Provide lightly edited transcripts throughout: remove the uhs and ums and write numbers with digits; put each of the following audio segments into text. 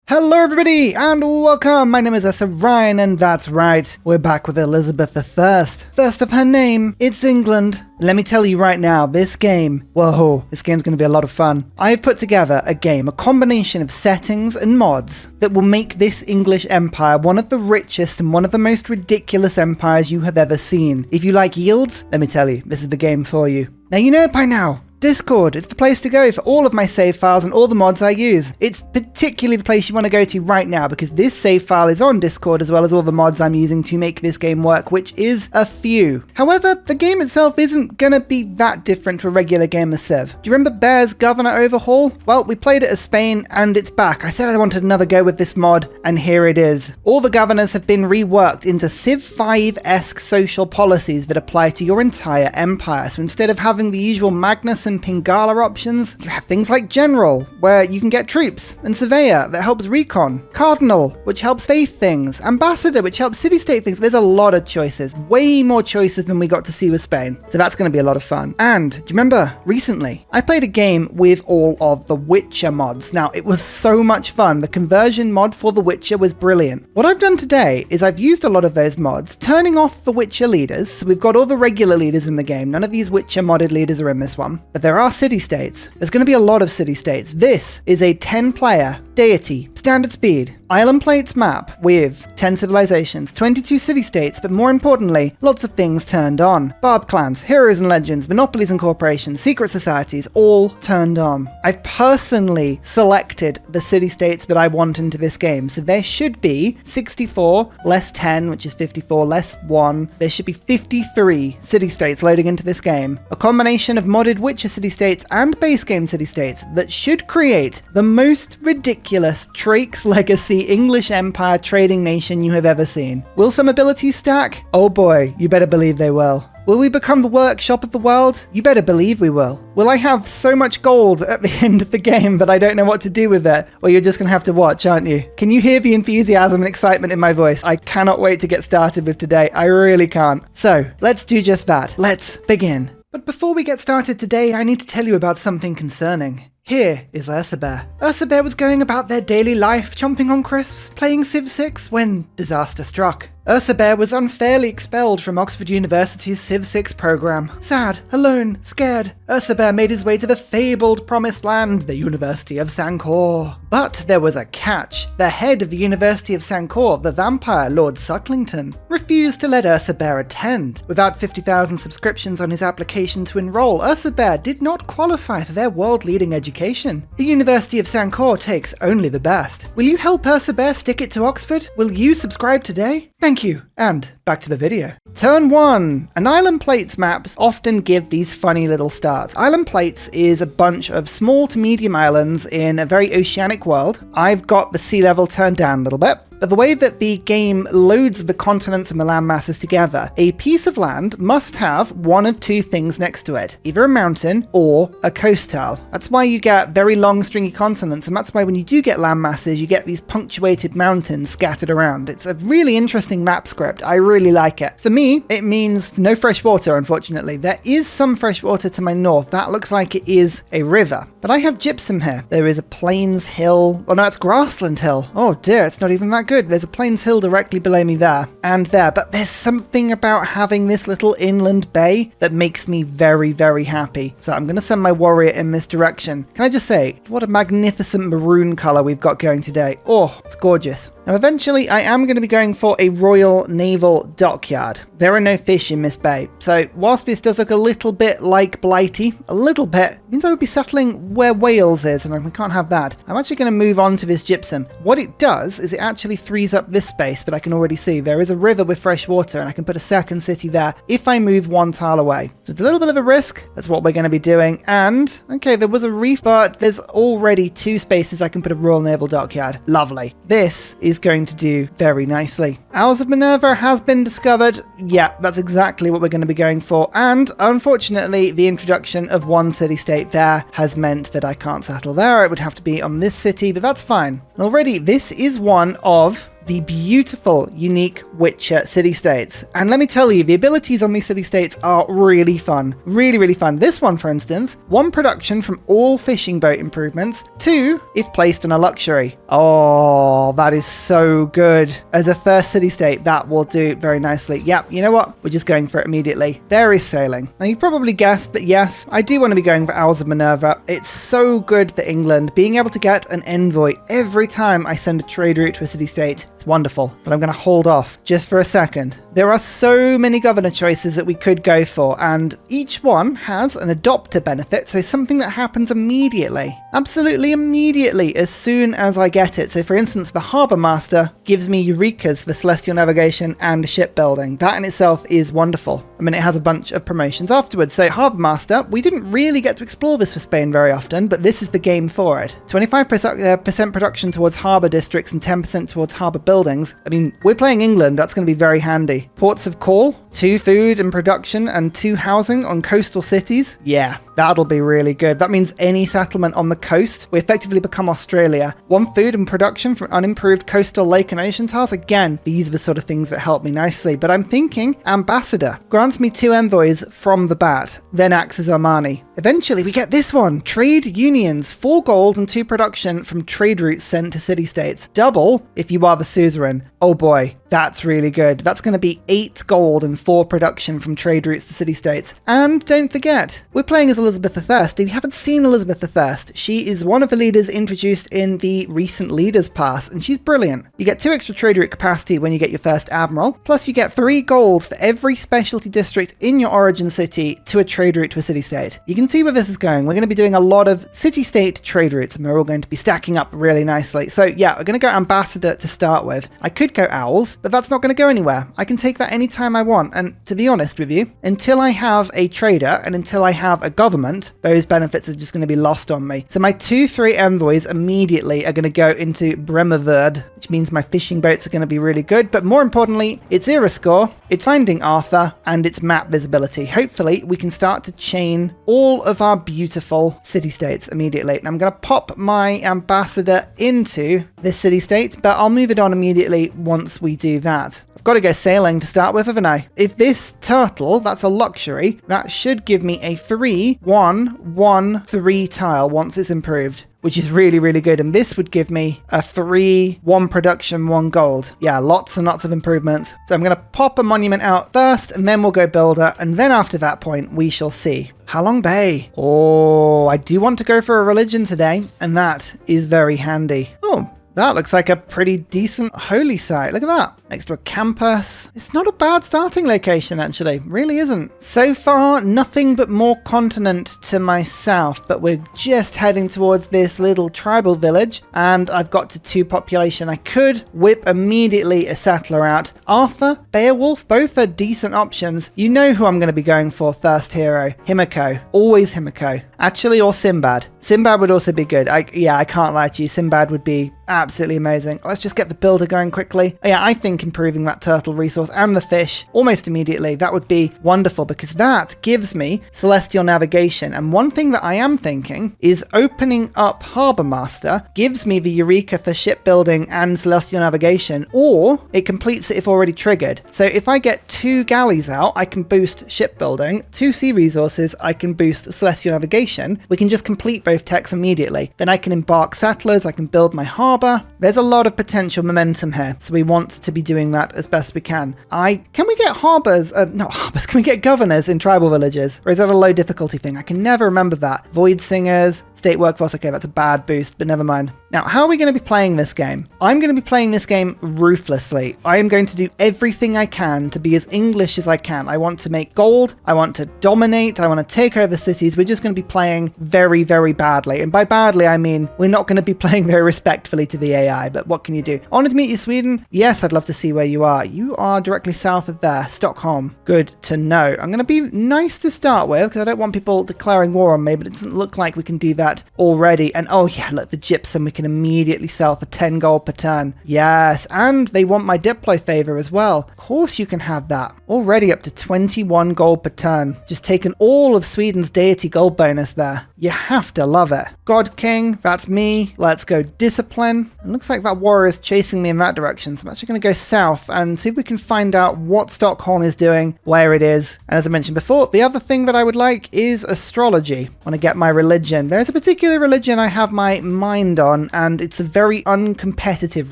Hello everybody and welcome, my name is Ursa Ryan and that's right, we're back with Elizabeth I. First of her name, it's England. Let me tell you right now, this game's going to be a lot of fun. I've put together a combination of settings and mods that will make this English empire one of the richest and one of the most ridiculous empires you have ever seen. If you like yields, let me tell you, this is the game for you. Now you know it by now. Discord, it's the place to go for all of my save files and all the mods I use. It's particularly the place you want to go to right now because this save file is on Discord as well as all the mods I'm using to make this game work, which is a few. However, the game itself isn't gonna be that different to a regular game of Civ. Do you remember Bear's Governor Overhaul? Well, we played it as Spain and it's back. I said I wanted another go with this mod and here it is. All the governors have been reworked into Civ 5-esque social policies that apply to your entire empire. So instead of having the usual Magnus and Pingala options, you have things like General, where you can get troops, and Surveyor, that helps recon, Cardinal, which helps faith things, Ambassador, which helps city-state things. There's a lot of choices, way more choices than we got to see with Spain, so that's going to be a lot of fun. And, do you remember, recently, I played a game with all of the Witcher mods. Now, it was so much fun. The conversion mod for The Witcher was brilliant. What I've done today is I've used a lot of those mods, turning off the Witcher leaders, so we've got all the regular leaders in the game. None of these Witcher modded leaders are in this one, but there are city-states. There's going to be a lot of city-states. This is a 10-player Deity, standard speed, island plates map with 10 civilizations, 22 city-states, but more importantly, lots of things turned on. Barb clans, heroes and legends, monopolies and corporations, secret societies, all turned on. I've personally selected the city-states that I want into this game, so there should be 64 less 10, which is 54, less 1. There should be 53 city-states loading into this game. A combination of modded Witcher city-states and base game city-states that should create the most ridiculous Trake's Legacy English Empire trading nation you have ever seen. Will some abilities stack? Oh boy, you better believe they will. Will we become the workshop of the world? You better believe we will. Will I have so much gold at the end of the game that I don't know what to do with it? Well, you're just going to have to watch, aren't you? Can you hear the enthusiasm and excitement in my voice? I cannot wait to get started with today. I really can't. So, let's do just that. Let's begin. But before we get started today, I need to tell you about something concerning. Here is Ursa Bear. Ursa Bear was going about their daily life, chomping on crisps, playing Civ 6, when disaster struck. Ursa Bear was unfairly expelled from Oxford University's Civ 6 program. Sad, alone, scared, Ursa Bear made his way to the fabled promised land, the University of Sancor. But there was a catch. The head of the University of Sancor, the vampire Lord Sucklington, refused to let Ursa Bear attend. Without 50,000 subscriptions on his application to enroll, Ursa Bear did not qualify for their world-leading education. The University of Sancor takes only the best. Will you help Ursa Bear stick it to Oxford? Will you subscribe today? Thank you, and back to the video. Turn 1. An island plates maps often give these funny little starts. Island plates is a bunch of small to medium islands in a very oceanic world. I've got the sea level turned down a little bit. But the way that the game loads the continents and the land masses together, a piece of land must have one of two things next to it, either a mountain or a coastal. That's why you get very long stringy continents, and that's why when you do get land masses, you get these punctuated mountains scattered around. It's a really interesting map script. I really like it. For me, it means no fresh water, unfortunately. There is some fresh water to my north. That looks like it is a river. But I have gypsum here. There is a plains hill. Oh no, it's grassland hill. Oh dear, it's not even that good. There's a plains hill directly below me there and there, but there's something about having this little inland bay that makes me very, very happy. So I'm going to send my warrior in this direction. Can I just say, what a magnificent maroon color we've got going today. Oh, it's gorgeous. Now eventually I am going to be going for a Royal Naval Dockyard. There are no fish in this bay, so whilst this does look a little bit like Blighty, a little bit, it means I would be settling where Wales is, and we can't have that. I'm actually going to move on to this gypsum. What it does is it actually frees up this space, but I can already see there is a river with fresh water, and I can put a second city there if I move one tile away. So it's a little bit of a risk. That's what we're going to be doing. And, okay, there was a reef, but there's already 2 spaces I can put a Royal Naval Dockyard. Lovely. This is going to do very nicely. Owls of Minerva has been discovered. Yeah, that's exactly what we're going to be going for. And unfortunately, the introduction of one city-state there has meant that I can't settle there. It would have to be on this city, but that's fine. And already, this is one of the beautiful, unique Witcher city-states. And let me tell you, the abilities on these city-states are really fun. Really, really fun. This one, for instance, 1 production from all fishing boat improvements, 2 if placed in a luxury. Oh, that is so good. As a first city-state, that will do very nicely. Yep, you know what? We're just going for it immediately. There is sailing. Now, you've probably guessed, but yes, I do want to be going for Owls of Minerva. It's so good for England, being able to get an envoy every time I send a trade route to a city-state. It's wonderful, but I'm going to hold off just for a second. There are so many governor choices that we could go for, and each one has an adopter benefit, so something that happens immediately. Absolutely immediately, as soon as I get it. So for instance, the Harbourmaster gives me Eurekas for celestial navigation and shipbuilding. That in itself is wonderful. I mean, it has a bunch of promotions afterwards. So Harbourmaster, we didn't really get to explore this for Spain very often, but this is the game for it. 25% production towards harbour districts and 10% towards harbour buildings. I mean, we're playing England, that's going to be very handy. Ports of call, 2 food and production and 2 housing on coastal cities. Yeah, that'll be really good. That means any settlement on the coast, we effectively become Australia. 1 food and production from unimproved coastal lake and ocean tiles. Again, these are the sort of things that help me nicely, but I'm thinking ambassador. Grants me 2 envoys from the bat, then acts as Armani. Eventually we get this one, trade unions, 4 gold and 2 production from trade routes sent to city-states. Double if you are the suzerain. Oh boy, that's really good. That's going to be 8 gold and 4 production from trade routes to city-states. And don't forget, we're playing as Elizabeth I. If you haven't seen Elizabeth I, she is one of the leaders introduced in the recent Leaders Pass, and she's brilliant. You get 2 extra trade route capacity when you get your first admiral, plus you get 3 gold for every specialty district in your origin city to a trade route to a city-state. You can see where this is going. We're going to be doing a lot of city-state trade routes, and we're all going to be stacking up really nicely. So yeah, we're going to go ambassador to start with. I could go owls, but that's not going to go anywhere. I can take that anytime I want, and to be honest with you, until I have a trader and until I have a government, those benefits are just going to be lost on me. So my 2-3 envoys immediately are going to go into Bremerverd, which means my fishing boats are going to be really good, but more importantly, it's era score, it's finding Arthur, and it's map visibility. Hopefully we can start to chain all of our beautiful city-states immediately. And I'm going to pop my ambassador into this city-state, but I'll move it on immediately once we do that. I've got to go sailing to start with, haven't I? If this turtle, that's a luxury, that should give me a 3-1-1-3 tile once it's improved, which is really, really good. And this would give me a 3-1 production, 1 gold. Yeah, lots and lots of improvements. So I'm going to pop a monument out first, and then we'll go builder. And then after that point, we shall see. Halong Bay. Oh, I do want to go for a religion today, and that is very handy. Oh, that looks like a pretty decent holy site. Look at that. Next to a campus. It's not a bad starting location, actually. Really isn't. So far, nothing but more continent to my south, but we're just heading towards this little tribal village, and I've got to 2 population. I could whip immediately a settler out. Arthur, Beowulf, both are decent options. You know who I'm going to be going for first hero. Himiko. Always Himiko. Actually, or Sinbad. Sinbad would also be good. I can't lie to you. Sinbad would be absolutely amazing. Let's just get the builder going quickly. Yeah, I think improving that turtle resource and the fish almost immediately, that would be wonderful, because that gives me celestial navigation. And one thing that I am thinking is opening up Harbourmaster gives me the Eureka for shipbuilding and celestial navigation, or it completes it if already triggered. So if I get 2 galleys out, I can boost shipbuilding, 2 sea resources, I can boost celestial navigation. We can just complete both techs immediately. Then I can embark settlers, I can build my harbour. There's a lot of potential momentum here, so we want to be doing that as best we can. Can we get can we get governors in tribal villages? Or is that a low difficulty thing? I can never remember that. Void singers, state workforce, okay, that's a bad boost, but never mind. Now, how are we going to be playing this game? I'm going to be playing this game ruthlessly. I am going to do everything I can to be as English as I can. I want to make gold, I want to dominate, I want to take over cities. We're just going to be playing very, very badly. And by badly, I mean, we're not going to be playing very respectfully to the AI, but what can you do? Honored to meet you, Sweden. Yes, I'd love to see where you are. You are directly south of there, Stockholm. Good to know. I'm going to be nice to start with, because I don't want people declaring war on me, but it doesn't look like we can do that already. And oh yeah, look, the gypsum we can immediately sell for 10 gold per turn. Yes, and they want my Diplo favor as well. Of course you can have that. Already up to 21 gold per turn. Just taken all of Sweden's Deity gold bonus there. You have to love it. God King, that's me. Let's go discipline. It looks like that warrior is chasing me in that direction, so I'm actually going to go south and see if we can find out what Stockholm is doing, where it is. And as I mentioned before, the other thing that I would like is astrology. I want to get my religion. There's a particular religion I have my mind on, and it's a very uncompetitive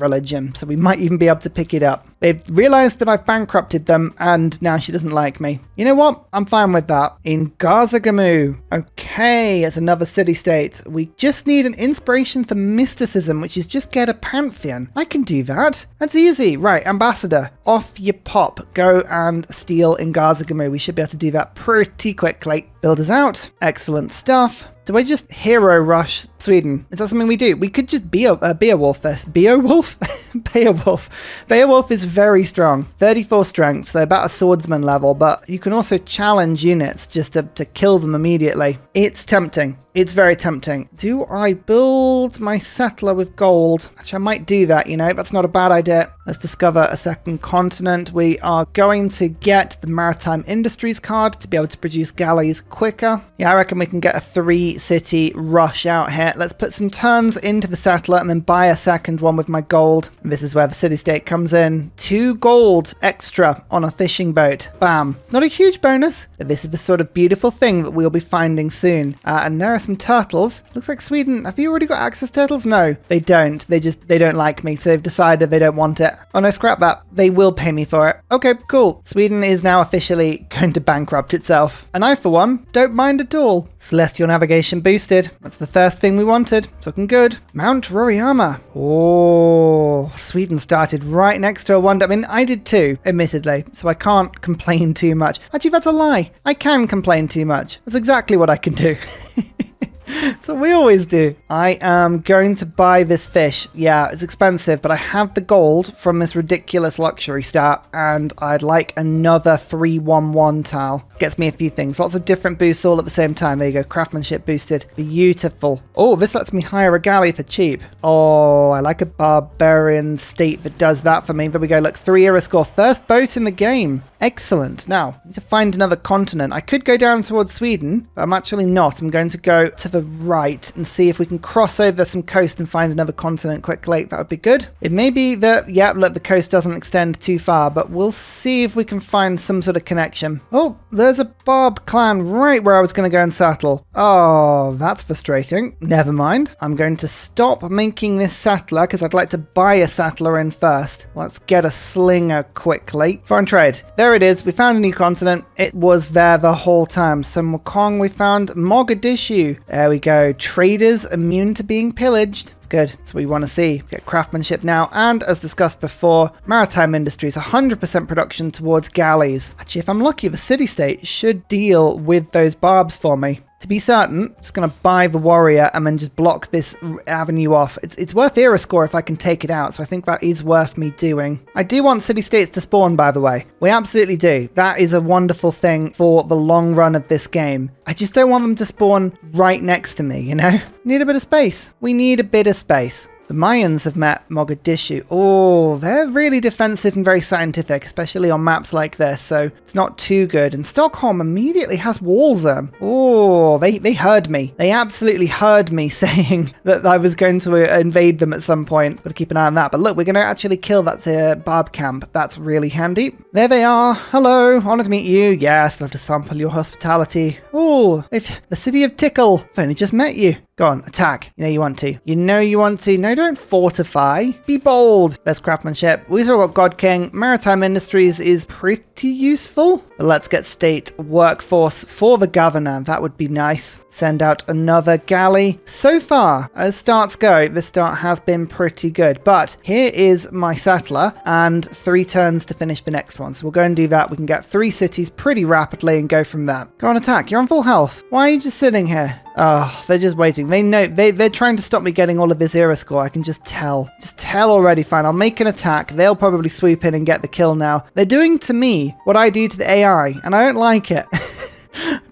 religion, so we might even be able to pick it up. They've realized that I've bankrupted them, and now she doesn't like me. You know what? I'm fine with that. In Garzagamu. Okay, it's another city-state. We just need an inspiration for mysticism, which is just get a pantheon. I can do that. That's easy. Right, ambassador. Off you pop. Go and steal in Garzagamu. We should be able to do that pretty quickly. Builders out. Excellent stuff. Do I just hero rush Sweden? Is that something we do? We could just Beowulf this. Beowulf? Beowulf. Beowulf is very strong. 34 strength, so about a swordsman level, but you can also challenge units just to kill them immediately. It's tempting. It's very tempting. Do I build my settler with gold? Actually, I might do that, you know. That's not a bad idea. Let's discover a second continent. We are going to get the Maritime Industries card to be able to produce galleys quicker. Yeah, I reckon we can get a 3-city rush out here. Let's put some turns into the settler and then buy a second one with my gold. And this is where the city-state comes in. 2 gold extra on a fishing boat. Bam. Not a huge bonus, but this is the sort of beautiful thing that we'll be finding soon. And there are some turtles. Looks like Sweden. Have you already got access to turtles? No, they don't. They don't like me, so they've decided they don't want it. Oh no, scrap that. They will pay me for it. Okay, cool. Sweden is now officially going to bankrupt itself. And I, for one, don't mind at all. Celestial navigation boosted. That's the first thing we wanted. It's looking good. Mount Roriyama. Oh, Sweden started right next to a wonder. I mean, I did too, admittedly, so I can't complain too much. Actually, that's a lie. I can complain too much. That's exactly what I can do. That's what we always do. I am going to buy this fish. Yeah, it's expensive, but I have the gold from this ridiculous luxury stat, and I'd like another 311 tile. Gets me a few things. Lots of different boosts all at the same time. There you go. Craftsmanship boosted. Beautiful. Oh, this lets me hire a galley for cheap. Oh, I like a barbarian state that does that for me. There we go. Look, 3 era score. First boat in the game. Excellent. Now, I need to find another continent. I could go down towards Sweden, but I'm actually not. I'm going to go to the right and see if we can cross over some coast and find another continent quickly. That would be good. It may be that, yeah, look, the coast doesn't extend too far, but we'll see if we can find some sort of connection. Oh, there's a Barb clan right where I was going to go and settle. Oh, that's frustrating. Never mind. I'm going to stop making this settler because I'd like to buy a settler in first. Let's get a slinger quickly. Foreign trade. There it is. We found a new continent. It was there the whole time. So Mekong, we found Mogadishu. There we go. Traders immune to being pillaged. It's good. That's what we want to see. Get craftsmanship now. And as discussed before, maritime industries, 100% production towards galleys. Actually, if I'm lucky, the city-state should deal with those barbs for me. To be certain, I'm just going to buy the warrior and then just block this avenue off. It's worth era score if I can take it out, so I think that is worth me doing. I do want city-states to spawn, by the way. We absolutely do. That is a wonderful thing for the long run of this game. I just don't want them to spawn right next to me, you know? We need a bit of space. We need a bit of space. The Mayans have met Mogadishu. Oh, they're really defensive and very scientific, especially on maps like this, so it's not too good. And Stockholm immediately has walls on. Oh, they heard me. They absolutely heard me saying that I was going to invade them at some point. Got to keep an eye on that. But look, we're going to actually kill that barb camp. That's really handy. There they are. Hello, honored to meet you. Yes, love to sample your hospitality. Oh, the city of Tickle. I've only just met you. Go on, attack. You know you want to. You know you want to. No, don't fortify. Be bold. Best craftsmanship. We've also got God King. Maritime Industries is pretty useful. But let's get state workforce for the governor. That would be nice. Send out another galley. So far, as starts go, this start has been pretty good. But here is my settler and 3 turns to finish the next one. So we'll go and do that. We can get 3 cities pretty rapidly and go from there. Go on, attack. You're on full health. Why are you just sitting here? Oh, they're just waiting. They know. They're trying to stop me getting all of this era score. I can just tell. Just tell already. Fine, I'll make an attack. They'll probably swoop in and get the kill now. They're doing to me what I do to the AI, and I don't like it.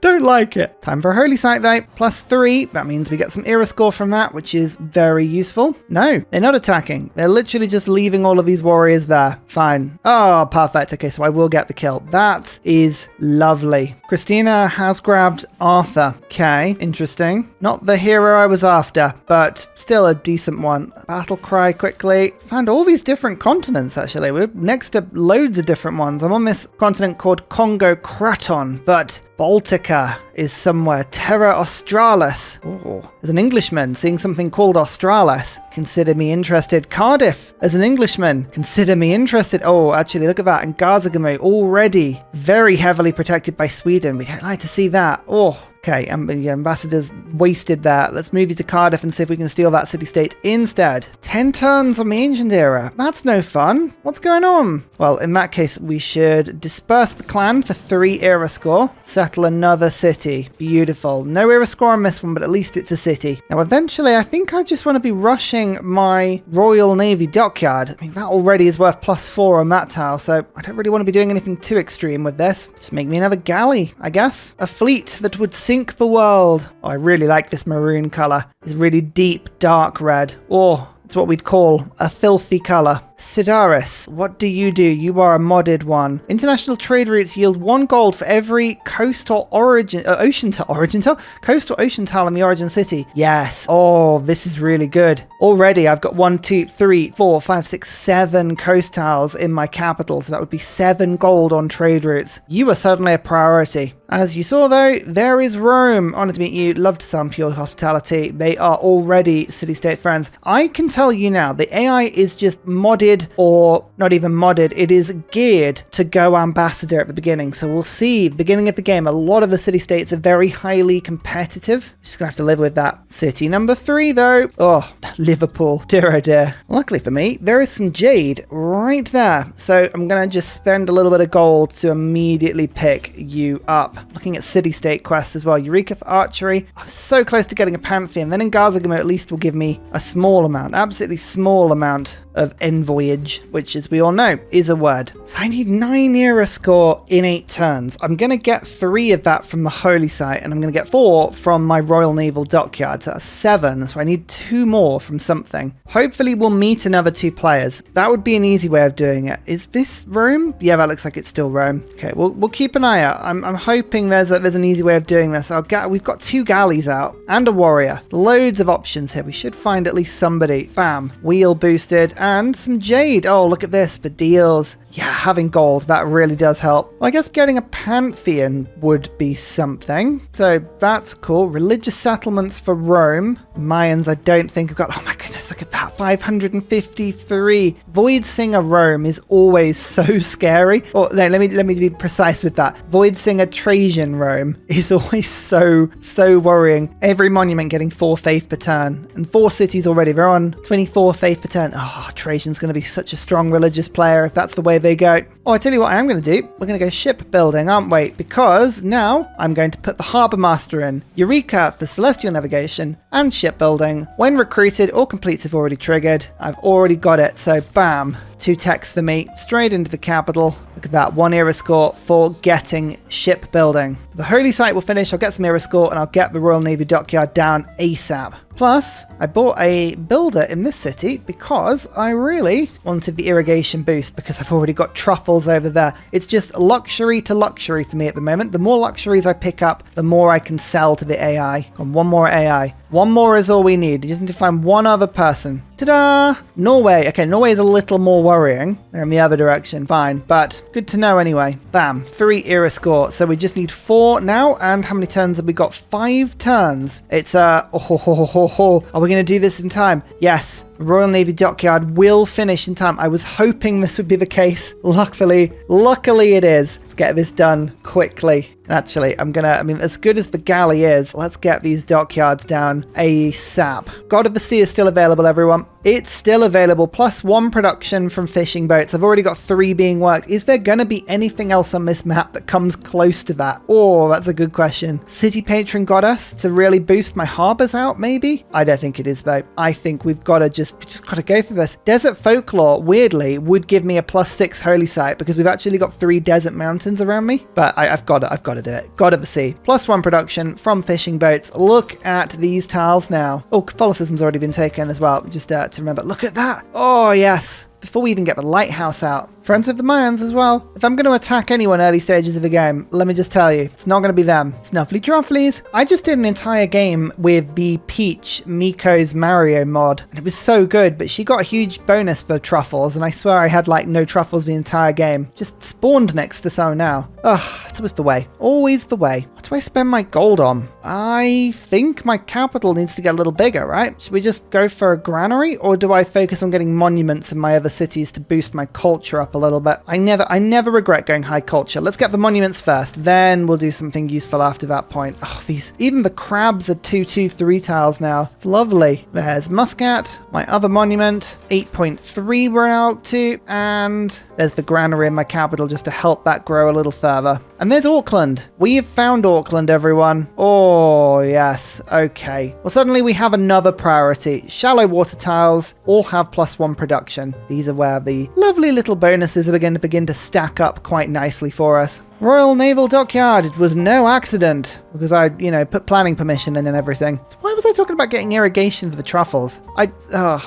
Don't like it. Time for a holy site though. +3. That means we get some era score from that, which is very useful. No, they're not attacking. They're literally just leaving all of these warriors there. Fine. Oh, perfect. Okay, so I will get the kill. That is lovely. Christina has grabbed Arthur. Okay, interesting. Not the hero I was after, but still a decent one. Battle cry quickly. Found all these different continents, actually. We're next to loads of different ones. I'm on this continent called Congo Kraton, but Baltica is somewhere. Terra Australis. Oh, as an Englishman, seeing something called Australis. Consider me interested. Cardiff, as an Englishman, consider me interested. Oh, actually, look at that. And Gazagamo, already very heavily protected by Sweden. We don't like to see that. Oh, okay, the ambassador's wasted that. Let's move you to Cardiff and see if we can steal that city-state instead. 10 turns on the Ancient Era. That's no fun. What's going on? Well, in that case, we should disperse the clan for 3 era score. Settle another city. Beautiful. No era score on this one, but at least it's a city. Now, eventually, I think I just want to be rushing my Royal Navy dockyard. I mean, that already is worth +4 on that tile, so I don't really want to be doing anything too extreme with this. Just make me another galley, I guess. A fleet that would sink the world. Oh, I really like this maroon color. It's really deep, dark red. Oh, it's what we'd call a filthy color. Sidaris, what do? You are a modded one. International trade routes yield 1 gold for every coastal ocean tile in the origin city. Yes. Oh, this is really good. Already I've got 1, 2, 3, 4, 5, 6, 7 coast tiles in my capital, so that would be 7 gold on trade routes. You are certainly a priority. As you saw though, there is Rome. Honored to meet you. Love to some pure hospitality. They are already city-state friends. I can tell you now, the AI is just modded, or not even modded, it is geared to go ambassador at the beginning. So we'll see, beginning of the game, a lot of the city-states are very highly competitive. Just gonna have to live with that. City number 3 though. Oh, Liverpool, dear oh dear. Luckily for me, there is some jade right there. So I'm gonna just spend a little bit of gold to immediately pick you up. Looking at city-state quests as well. Eureka for archery. I was so close to getting a Pantheon. Then in Gazagamo at least will give me a small amount, absolutely small amount of envoyage, which, as we all know, is a word. So I need 9 era score in 8 turns. I'm going to get 3 of that from the holy site, and I'm going to get 4 from my Royal Naval Dockyard. So that's 7, so I need 2 more from something. Hopefully we'll meet another 2 players. That would be an easy way of doing it. Is this Rome? Yeah, that looks like it's still Rome. Okay, we'll keep an eye out. I'm hoping there's an easy way of doing this. We've got 2 galleys out and a warrior. Loads of options here. We should find at least somebody. Bam. Wheel boosted. And some jade. Oh, look at this for deals. Yeah, having gold, that really does help. Well, I guess getting a Pantheon would be something. So that's cool. Religious settlements for Rome. Mayans, I don't think have got... Oh my goodness, look at that. 553. Void Singer Rome is always so scary. Or no, let me be precise with that. Void Singer Trajan Rome is always so worrying. Every monument getting 4 faith per turn. And 4 cities already. They're on 24 faith per turn. Oh, Trajan's going to be such a strong religious player if that's the way they go. Oh, I tell you what I am going to do. We're going to go shipbuilding, aren't we? Because now I'm going to put the Harbourmaster in. Eureka for celestial navigation and shipbuilding. When recruited, all completes have already triggered. I've already got it, so bam. 2 techs for me, straight into the capital. Look at that, 1 era score for getting shipbuilding. The holy site will finish, I'll get some era score, and I'll get the Royal Navy Dockyard down ASAP. Plus, I bought a builder in this city because I really wanted the irrigation boost, because I've already got truffles over there. It's just luxury to luxury for me at the moment. The more luxuries I pick up, the more I can sell to the AI. And 1 more AI. 1 more is all we need. You just need to find 1 other person. Ta-da! Norway. Okay, Norway is a little more worrying. They're in the other direction. Fine. But good to know anyway. Bam. 3 era score. So we just need 4 now. And how many turns have we got? 5 turns. It's Are we going to do this in time? Yes. Royal Navy Dockyard will finish in time. I was hoping this would be the case. Luckily it is. Let's get this done quickly. And actually, as good as the galley is, let's get these dockyards down ASAP. God of the Sea is still available, everyone. It's still available, plus 1 production from fishing boats. I've already got 3 being worked. Is there going to be anything else on this map that comes close to that? Oh, that's a good question. City Patron Goddess to really boost my harbors out, maybe? I don't think it is, though. I think we've got to just got to go for this. Desert Folklore, weirdly, would give me a +6 holy site because we've actually got 3 desert mountains around me. But I've got it. Gotta do it. Gotta see. +1 production from fishing boats. Look at these tiles now. Oh, Catholicism's already been taken as well. Just to remember. Look at that. Oh, yes. Before we even get the lighthouse out. Friends with the Mayans as well. If I'm going to attack anyone early stages of the game, let me just tell you, it's not going to be them. Snuffly Trufflies. I just did an entire game with the Peach Miko's Mario mod, and it was so good, but she got a huge bonus for truffles, and I swear I had like no truffles the entire game. Just spawned next to some now. Ugh, it's always the way. Always the way. What do I spend my gold on? I think my capital needs to get a little bigger, right? Should we just go for a granary, or do I focus on getting monuments in my other cities to boost my culture up a little bit? I never regret going high culture. Let's get the monuments first, then we'll do something useful after that point. Oh, even the crabs are 2-2-3 tiles now. It's lovely. There's Muscat, my other monument, 8.3 we're out to, and there's the granary in my capital just to help that grow a little further. And there's Auckland. We have found Auckland, everyone. Oh, yes. Okay. Well, suddenly we have another priority. Shallow water tiles all have +1 production. These are where the lovely little bonuses are going to begin to stack up quite nicely for us. Royal Naval Dockyard. It was no accident because I, put planning permission in and everything. So why was I talking about getting irrigation for the truffles?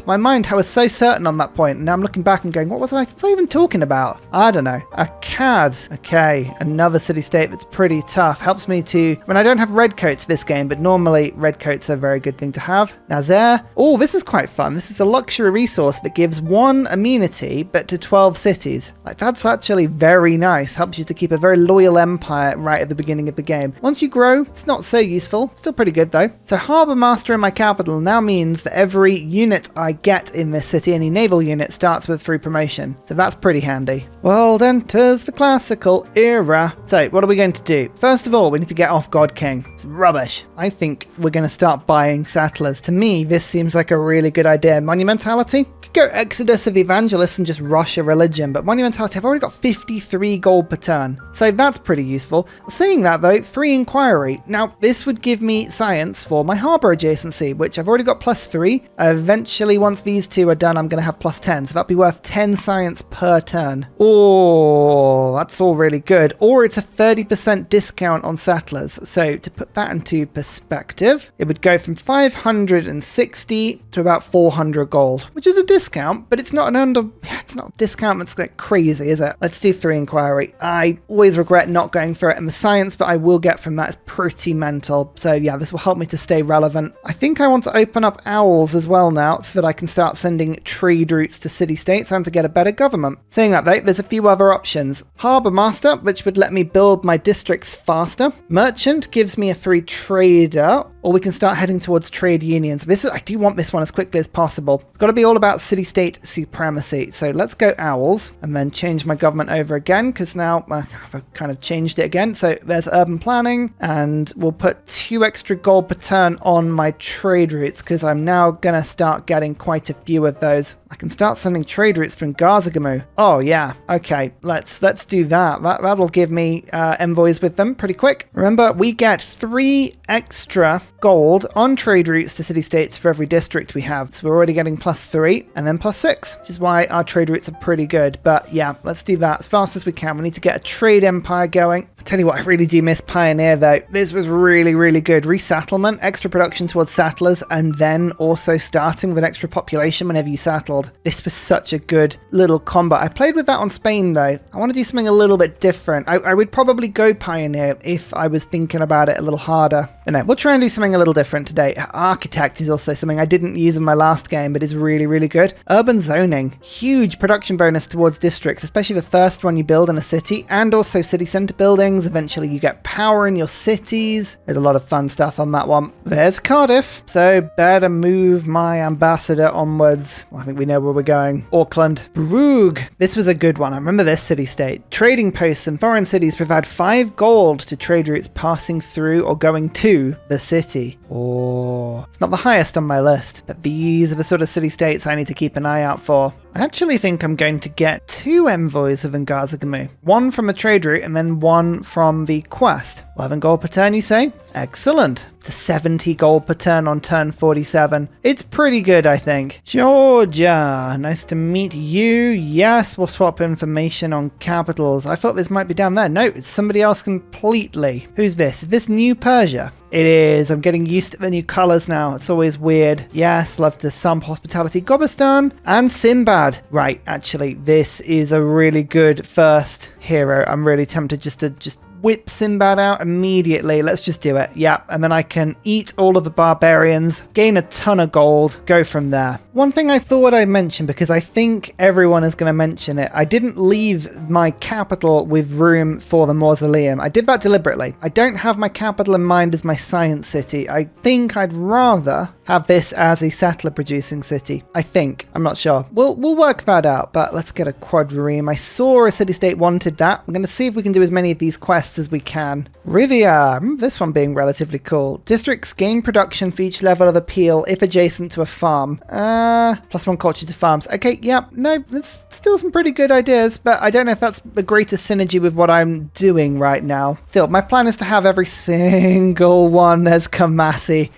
My mind, I was so certain on that point, and now I'm looking back and going, what was I even talking about? I don't know. A CAD. Okay, another city-state that's pretty tough. Helps me to, I don't have red coats this game, but normally red coats are a very good thing to have. Nazaire. Oh, this is quite fun. This is a luxury resource that gives 1 amenity, but to 12 cities. Like, that's actually very nice. Helps you to keep a very loyal empire right at the beginning of the game. Once you grow, it's not so useful. Still pretty good though. So Harbourmaster in my capital now means that every unit I get in this city, any naval unit, starts with 3 promotion. So that's pretty handy. World enters the classical era. So what are we going to do? First of all, we need to get off God King. It's rubbish. I think we're going to start buying settlers. To me, this seems like a really good idea. Monumentality? Could go Exodus of Evangelists and just rush a religion, but Monumentality, I've already got 53 gold per turn. So that's pretty useful. Saying that though, 3 Inquiry. Now, this would give me science for my harbour adjacency, which I've already got +3. Eventually, once these 2 are done, I'm going to have +10, so that'd be worth 10 science per turn. Oh, that's all really good. Or it's a 30% discount on settlers. So to put that into perspective, it would go from 560 to about 400 gold, which is a discount, but it's not it's not a discount that's like crazy, is it? Let's do 3 Inquiry. I always regret not going for it, and the science that I will get from that is pretty mental. So yeah, this will help me to stay relevant. I think I want to open up owls as well now so that I can start sending trade routes to city-states and to get a better government. Saying that though, there's a few other options. Harbourmaster, which would let me build my districts faster. Merchant gives me a free trader, or we can start heading towards trade unions. I do want this one as quickly as possible. It's got to be all about city-state supremacy. So let's go owls and then change my government over again, because now I've kind of changed it again. So there's urban planning, and we'll put 2 extra gold per turn on my trade routes, because I'm now going to start getting quite a few of those. I can start sending trade routes to Ngazagamu. Oh yeah, okay, let's do that. That'll give me envoys with them pretty quick. Remember, we get 3 extra gold on trade routes to city-states for every district we have. So we're already getting +3 and then +6, which is why our trade routes are pretty good. But yeah, let's do that as fast as we can. We need to get a trade empire going. I tell you what, I really do miss Pioneer though. This was really, really good. Resettlement, extra production towards settlers, and then also starting with an extra population whenever you settled. This was such a good little combo. I played with that on Spain though. I want to do something a little bit different. I would probably go Pioneer if I was thinking about it a little harder. But no, we'll try and do something a little different today. Architect is also something I didn't use in my last game, but is really, really good. Urban zoning, huge production bonus towards districts, especially the first one you build in a city, and also city centre buildings. Eventually you get power in your cities. There's a lot of fun stuff on that one. There's Cardiff, so better move my ambassador onwards. Well, I think we know where we're going. Auckland. Brugge. This was a good one. I remember this city-state. Trading posts in foreign cities provide 5 gold to trade routes passing through or going to the city. Oh, it's not the highest on my list, but these are the sort of city-states I need to keep an eye out for. I actually think I'm going to get 2 envoys of Ngazagamu. One from a trade route and then one from the quest. 11 gold per turn, you say? Excellent. To 70 gold per turn on turn 47. It's pretty good, I think. Georgia, nice to meet you. Yes, we'll swap information on capitals. I thought this might be down there. No, it's somebody else completely. Who's this? Is this New Persia? It is. I'm getting used to the new colours now. It's always weird. Yes, love to some hospitality. Gobistan and Sinbad. Right, actually, this is a really good first hero. I'm really tempted just to whip Sinbad out immediately. Let's just do it. Yeah, and then I can eat all of the barbarians, gain a ton of gold, go from there. One thing I thought I'd mention, because I think everyone is going to mention it, I didn't leave my capital with room for the mausoleum. I did that deliberately. I don't have my capital in mind as my science city. I think I'd rather have this as a settler producing city. I think. I'm not sure. We'll work that out, but let's get a quadrireme. I saw a city-state wanted that. I'm going to see if we can do as many of these quests as we can. Rivia, this one being relatively cool. Districts gain production for each level of appeal if adjacent to a farm. +1 culture to farms. Okay, yep, no, there's still some pretty good ideas, but I don't know if that's the greatest synergy with what I'm doing right now. Still, my plan is to have every single one. There's Kamasi.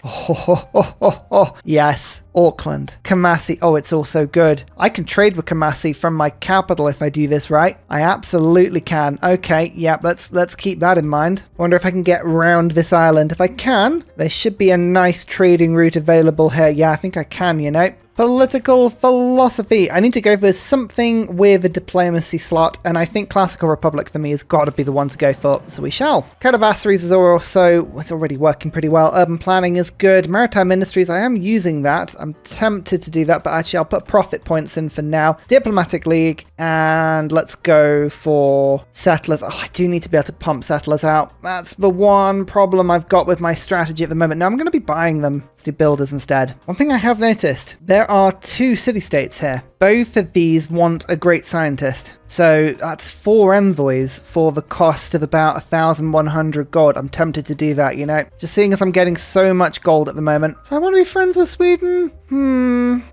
Yes. Auckland. Kamasi. Oh, it's also good. I can trade with Kamasi from my capital if I do this right. I absolutely can. Okay, yep, let's keep that in mind. Wonder if I can get around this island. If I can, there should be a nice trading route available here. Yeah, I think I can, you know. Political philosophy. I need to go for something with a diplomacy slot, and I think Classical Republic for me has got to be the one to go for, so we shall. Caravasaries is also, it's already working pretty well. Urban planning is good. Maritime industries, I am using that. I'm tempted to do that, but actually I'll put profit points in for now. Diplomatic League, and let's go for settlers. Oh, I do need to be able to pump settlers out. That's the one problem I've got with my strategy at the moment. Now I'm going to be buying them. Let's do builders instead. One thing I have noticed, there are 2 city-states here. Both of these want a great scientist. So that's 4 envoys for the cost of about 1,100 gold. I'm tempted to do that, you know. Just seeing as I'm getting so much gold at the moment. If I want to be friends with Sweden,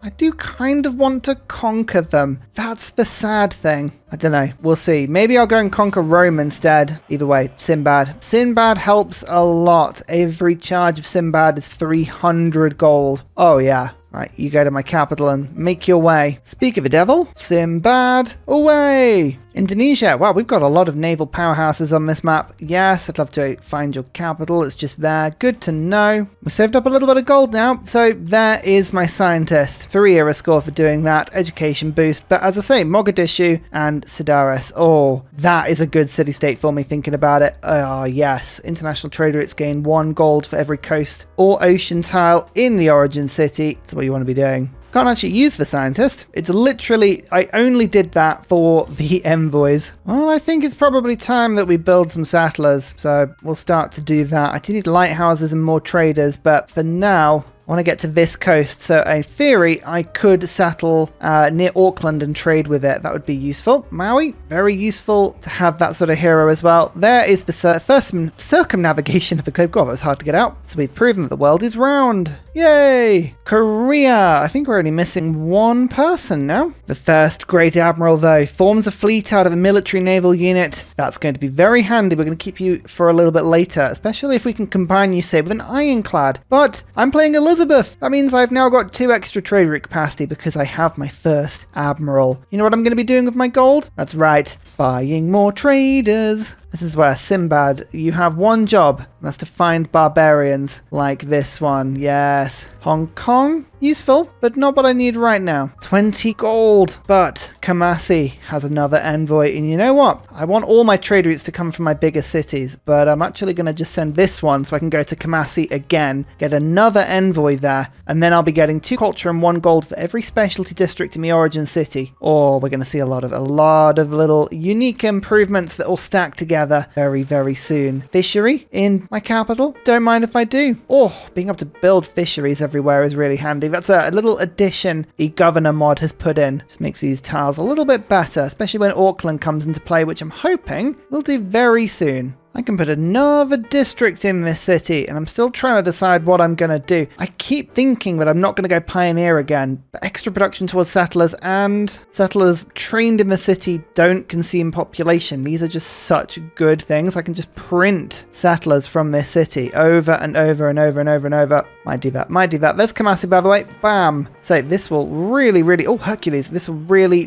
I do kind of want to conquer them. That's the sad thing. I don't know. We'll see. Maybe I'll go and conquer Rome instead. Either way, Sinbad. Sinbad helps a lot. Every charge of Sinbad is 300 gold. Oh, yeah. Right, you go to my capital and make your way. Speak of the devil, Sinbad, away! Indonesia. Wow, we've got a lot of naval powerhouses on this map. Yes, I'd love to find your capital. It's just there. Good to know. We saved up a little bit of gold now. So there is my scientist. 3 era score for doing that. Education boost. But as I say, Mogadishu and Sidaris. Oh, that is a good city-state for me thinking about it. Oh, yes. International trade routes gain 1 gold for every coast or ocean tile in the origin city. That's what you want to be doing. Can't actually use the scientist. It's literally, I only did that for the envoys. Well, I think it's probably time that we build some settlers. So we'll start to do that. I do need lighthouses and more traders, but for now, I want to get to this coast, so in theory, I could settle near Auckland and trade with it. That would be useful. Maui, very useful to have that sort of hero as well. There is the first circumnavigation of the globe. God, that was hard to get out. So we've proven that the world is round. Yay! Korea. I think we're only missing 1 person now. The first Great Admiral, though, forms a fleet out of a military naval unit. That's going to be very handy. We're going to keep you for a little bit later, especially if we can combine you, say, with an ironclad. But I'm playing Elizabeth. That means I've now got 2 extra trade route capacity because I have my first admiral. You know what I'm going to be doing with my gold? That's right, buying more traders. This is where Sinbad, you have 1 job. That's to find barbarians like this one. Yes. Hong Kong, useful, but not what I need right now. 20 gold. But Kamasi has another envoy. And you know what? I want all my trade routes to come from my bigger cities, but I'm actually going to just send this one so I can go to Kamasi again, get another envoy there, and then I'll be getting 2 culture and 1 gold for every specialty district in the origin city. Or we're going to see a lot of little unique improvements that all stack together very, very soon. Fishery in my capital. Don't mind if I do. Oh, being able to build fisheries everywhere is really handy. That's a little addition the governor mod has put in. Just makes these tiles a little bit better, especially when Auckland comes into play, which I'm hoping we'll do very soon. I can put another district in this city, and I'm still trying to decide what I'm going to do. I keep thinking that I'm not going to go pioneer again, but extra production towards settlers and settlers trained in the city don't consume population. These are just such good things. I can just print settlers from this city over and over and over and over and over. Might do that, might do that. There's Kamasi, by the way. Bam. So this will really, oh, Hercules, this will really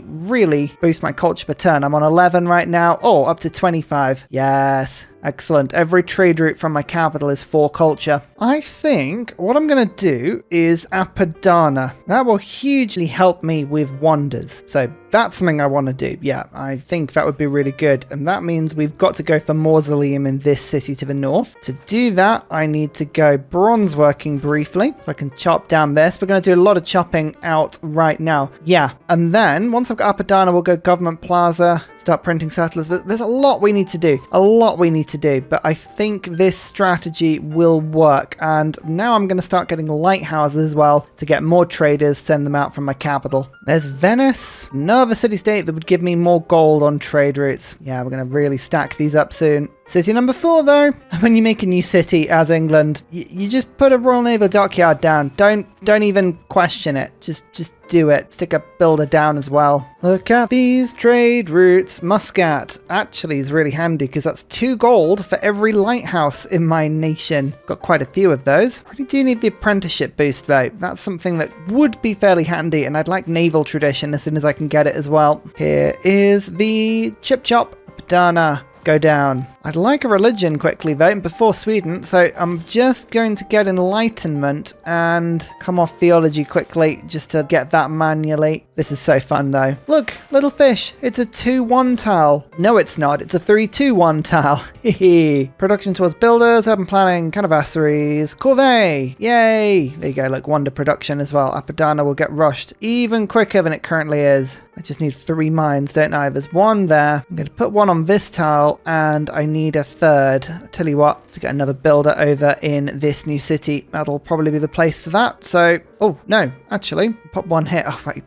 boost my culture per turn. I'm on 11 right now. Oh, up to 25. Yes. Excellent. Every trade route from my capital is 4 culture. I think what I'm going to do is Apadana. That will hugely help me with wonders. So that's something I want to do. Yeah, I think that would be really good. And that means we've got to go for mausoleum in this city to the north. To do that, I need to go bronze working briefly. So I can chop down this. We're going to do a lot of chopping out right now. Yeah. And then once I've got Apadana, we'll go government plaza, start printing settlers. But there's a lot we need to do. But I think this strategy will work. And now I'm going to start getting lighthouses as well to get more traders, send them out from my capital. There's Venice, another city-state that would give me more gold on trade routes. Yeah, we're going to really stack these up soon. City number 4, though. When you make a new city as England, you just put a Royal Naval dockyard down. Don't even question it. Just do it. Stick a builder down as well. Look at these trade routes. Muscat actually is really handy because that's 2 gold for every lighthouse in my nation. Got quite a few of those. Really do need the apprenticeship boost though. That's something that would be fairly handy, and I'd like naval tradition as soon as I can get it as well. Here is the chip chop. Apadana. Go down. I'd like a religion quickly though before Sweden, so I'm just going to get enlightenment and come off theology quickly just to get that manually. This is so fun though. Look, little fish, it's a 2-1 tile. No, it's not. It's a 3-2-1 tile. Hehe. Production towards builders, urban planning, canivasseries, corvée. Yay. There you go. Look, wonder production as well. Apadana will get rushed even quicker than it currently is. I just need 3 mines, don't I? There's 1 there. I'm going to put 1 on this tile, and I need a 3rd. I'll tell you what, to get another builder over in this new city. That'll probably be the place for that. So, oh, no, actually, pop 1 here. Oh, right.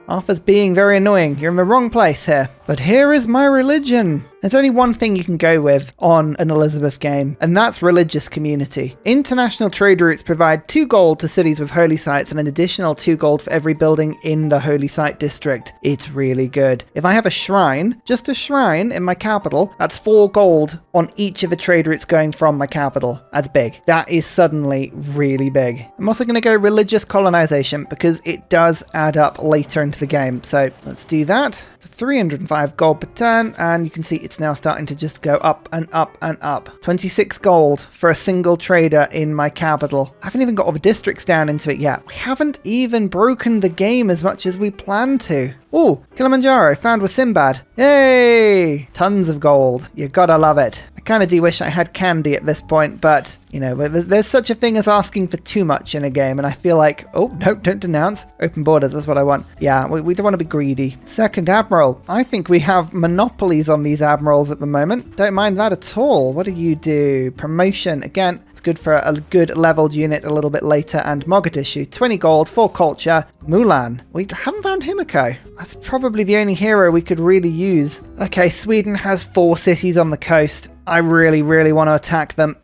Arthur's being very annoying. You're in the wrong place here. But here is my religion. There's only one thing you can go with on an Elizabeth game, and that's religious community. International trade routes provide 2 gold to cities with holy sites and an additional 2 gold for every building in the holy site district. It's really good. If I have a shrine, just a shrine in my capital, that's 4 gold on each of the trade routes going from my capital. That's big. That is suddenly really big. I'm also going to go religious colonization because it does add up later into the game. So let's do that. 305 gold per turn, and you can see it's now starting to just go up and up and up. 26 gold for a single trader in my capital. I haven't even got all the districts down into it yet. We haven't even broken the game as much as we planned to. Oh, Kilimanjaro found with Sinbad. Yay! Tons of gold. You gotta love it. I kind of do wish I had candy at this point, but you know, there's such a thing as asking for too much in a game, and I feel like, oh, no, don't denounce. Open borders, that's what I want. Yeah, we don't want to be greedy. Second Admiral. I think we have monopolies on these admirals at the moment. Don't mind that at all. What do you do? Promotion. Again, it's good for a good leveled unit a little bit later. And Mogadishu. 20 gold, 4 culture. Mulan. We haven't found Himiko. That's probably the only hero we could really use. Okay, Sweden has 4 cities on the coast. I really want to attack them.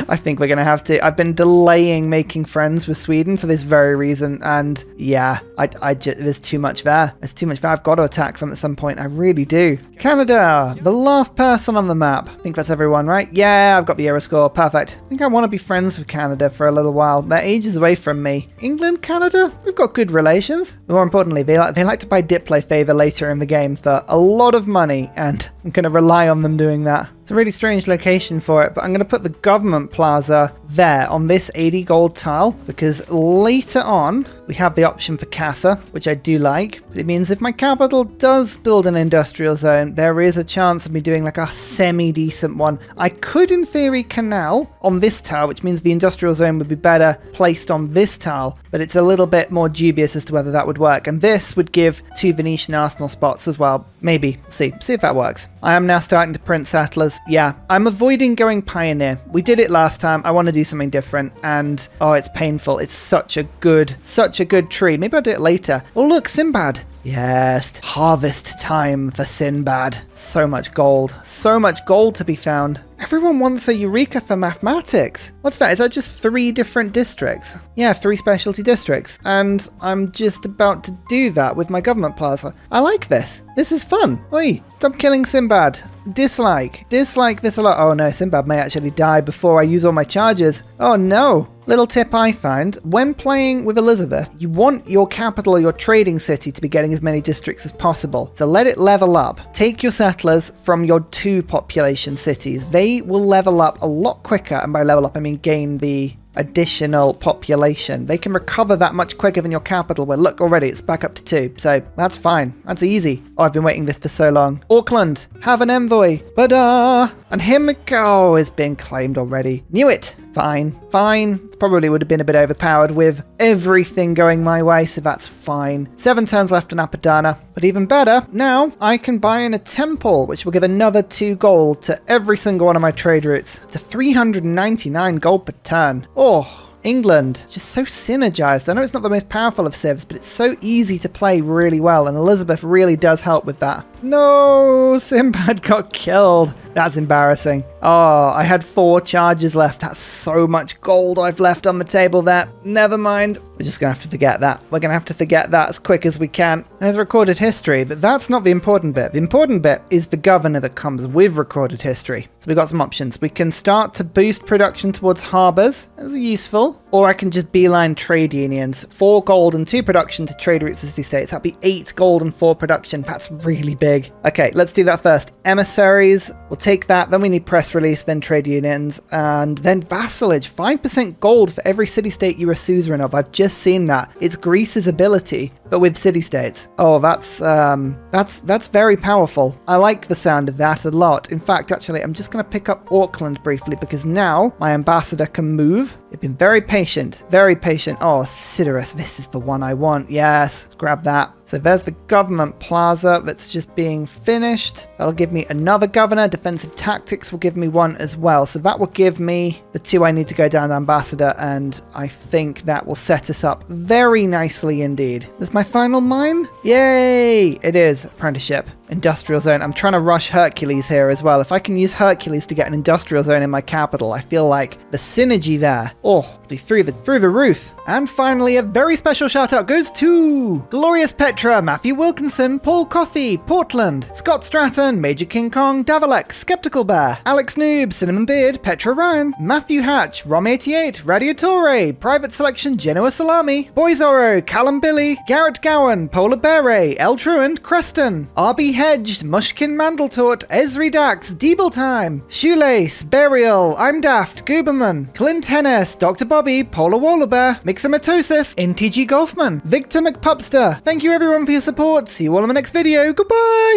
I think we're going to have to. I've been delaying making friends with Sweden for this very reason. And yeah, there's too much there. There's too much there. I've got to attack them at some point. I really do. Canada, the last person on the map. I think that's everyone, right? Yeah, I've got the era score. Perfect. I think I want to be friends with Canada for a little while. They're ages away from me. England, Canada, we've got good relations. More importantly, they like to buy Diplo favor later in the game for a lot of money, and I'm going to rely on them doing that. It's a really strange location for it, but I'm going to put the government plaza there on this 80 gold tile, because later on we have the option for Casa, which I do like, but it means if my capital does build an industrial zone, there is a chance of me doing like a semi-decent one. I could, in theory, canal on this tile, which means the industrial zone would be better placed on this tile, but it's a little bit more dubious as to whether that would work. And this would give 2 Venetian arsenal spots as well. Maybe. See if that works. I am now starting to print settlers. Yeah, I'm avoiding going pioneer. We did it last time. I want to do something different, and oh, it's painful. It's such a good such a good tree. Maybe I'll do it later. Oh, look, Sinbad. Yes, harvest time for Sinbad. So much gold. So much gold to be found. Everyone wants a Eureka for mathematics. What's that? Is that just 3 different districts? Yeah, 3 specialty districts. And I'm just about to do that with my government plaza. I like this. This is fun. Oi, stop killing Sinbad. Dislike. Dislike this a lot. Oh no, Sinbad may actually die before I use all my charges. Oh no. Little tip I find, when playing with Elizabeth, you want your capital or your trading city to be getting as many districts as possible. So let it level up. Take your settlers from your 2 population cities. They will level up a lot quicker, and by level up I mean gain the additional population. They can recover that much quicker than your capital, where look, already it's back up to 2. So that's fine. That's easy. Oh, I've been waiting this for so long. Auckland, have an envoy. Ba-da! And Himiko is being claimed already. Knew it. Fine. Fine. It probably would have been a bit overpowered with everything going my way, so that's fine. 7 turns left on Apadana. But even better, now I can buy in a temple, which will give another 2 gold to every single one of my trade routes. To 399 gold per turn. Oh, England, just so synergized. I know it's not the most powerful of civs, but it's so easy to play really well, and Elizabeth really does help with that. No, Sinbad got killed. That's embarrassing. Oh, I had 4 charges left. That's so much gold I've left on the table there. Never mind. We're just going to have to forget that. We're going to have to forget that as quick as we can. There's recorded history, but that's not the important bit. The important bit is the governor that comes with recorded history. So we've got some options. We can start to boost production towards harbours. That's useful. Or I can just beeline trade unions. 4 gold and 2 production to trade routes to city-states. That'd be 8 gold and 4 production. That's really big. Okay, let's do that first. Emissaries. We'll take that. Then we need press release, then trade unions, and then vassalage. 5% gold for every city-state you are suzerain of. I've just seen that. It's Greece's ability, but with city-states. Oh, that's very powerful. I like the sound of that a lot. In fact, actually, I'm just going to pick up Auckland briefly because now my ambassador can move. They've been very patient, very patient. Oh, Siderus, this is the one I want. Yes, let's grab that. So there's the government plaza that's just being finished. That'll give me another governor. Defensive tactics will give me 1 as well. So that will give me the 2 I need to go down to ambassador, and I think that will set us up very nicely indeed. Is my final mine? Yay! It is. Apprenticeship. Industrial zone. I'm trying to rush Hercules here as well. If I can use Hercules to get an industrial zone in my capital, I feel like the synergy there, oh, be through the roof. And finally, a very special shout out goes to Glorious Petra, Matthew Wilkinson, Paul Coffey, Portland, Scott Stratton, Major King Kong, Davalex, Skeptical Bear, Alex Noob, Cinnamon Beard, Petra Ryan, Matthew Hatch, Rom88, Radiatore, Private Selection, Genoa Salami, Boyzoro, Callum Billy, Garrett Gowan, Polar Beret, El Truant, Creston, RB Hedged, Mushkin Mandletort, Esri Dax, Deeble Time, Shoelace, Burial, I'm Daft, Gooberman, Clint Hennis, Dr. Bobby, Polar Wallabear, Mixomatosis, NTG Golfman, Victor McPupster. Thank you everyone for your support. See you all in the next video. Goodbye!